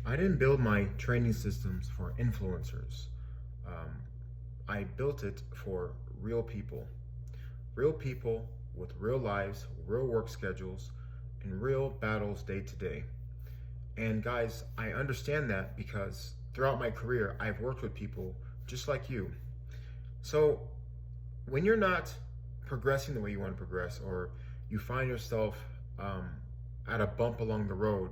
I didn't build my training systems for influencers. Um, I built it for real people with real lives, real work schedules, and real battles day to day. And guys, I understand that because throughout my career, I've worked with people just like you. So when you're not progressing the way you want to progress, or you find yourself um, at a bump along the road,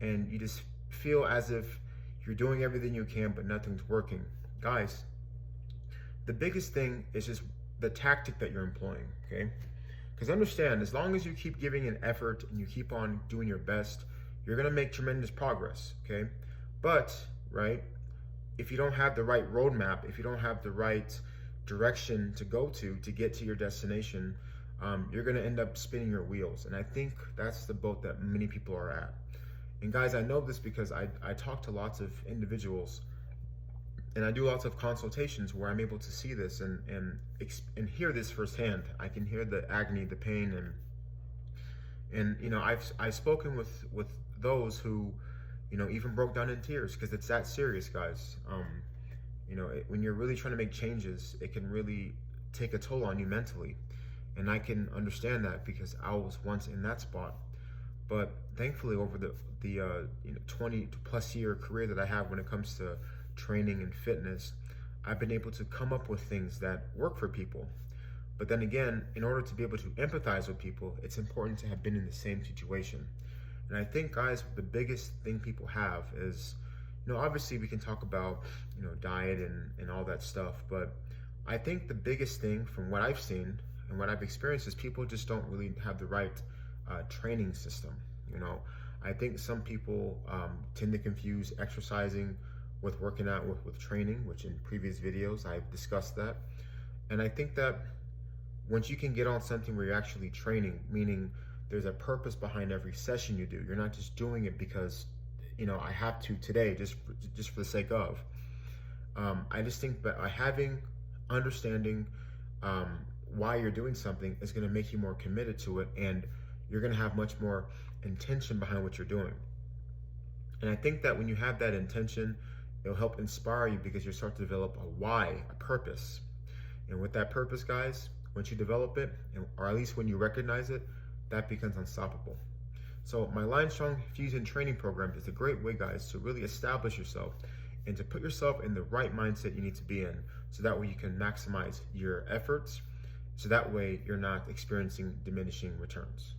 and you just feel as if you're doing everything you can, but nothing's working, guys, the biggest thing is just the tactic that you're employing, okay? Because understand, as long as you keep giving an effort and you keep on doing your best, you're gonna make tremendous progress, okay? But, right, if you don't have the right roadmap, if you don't have the right direction to go to get to your destination, you're gonna end up spinning your wheels. And I think that's the boat that many people are at. And guys, I know this because I talk to lots of individuals and I do lots of consultations where I'm able to see this and hear this firsthand. I can hear the agony, the pain, and you know I've spoken with those who, you know, even broke down in tears because it's that serious, guys. You know, when you're really trying to make changes, it can really take a toll on you mentally, and I can understand that because I was once in that spot. But thankfully, over the 20 plus year career that I have when it comes to training and fitness, I've been able to come up with things that work for people. But then again, in order to be able to empathize with people, it's important to have been in the same situation. And I think, guys, the biggest thing people have is, you know, obviously we can talk about, you know, diet and all that stuff, but I think the biggest thing from what I've seen and what I've experienced is people just don't really have the right training system. You know, I think some people tend to confuse exercising with working out with training, which in previous videos I've discussed that. And I think that once you can get on something where you're actually training, meaning there's a purpose behind every session you do. You're not just doing it because, you know, I have to today just for the sake of. I just think that by having understanding why you're doing something is going to make you more committed to it, and you're going to have much more intention behind what you're doing. And I think that when you have that intention, it'll help inspire you because you start to develop a why, a purpose. And with that purpose, guys, once you develop it, or at least when you recognize it, that becomes unstoppable. So my Lionstrong Fusion training program is a great way, guys, to really establish yourself and to put yourself in the right mindset you need to be in, so that way you can maximize your efforts, so that way you're not experiencing diminishing returns.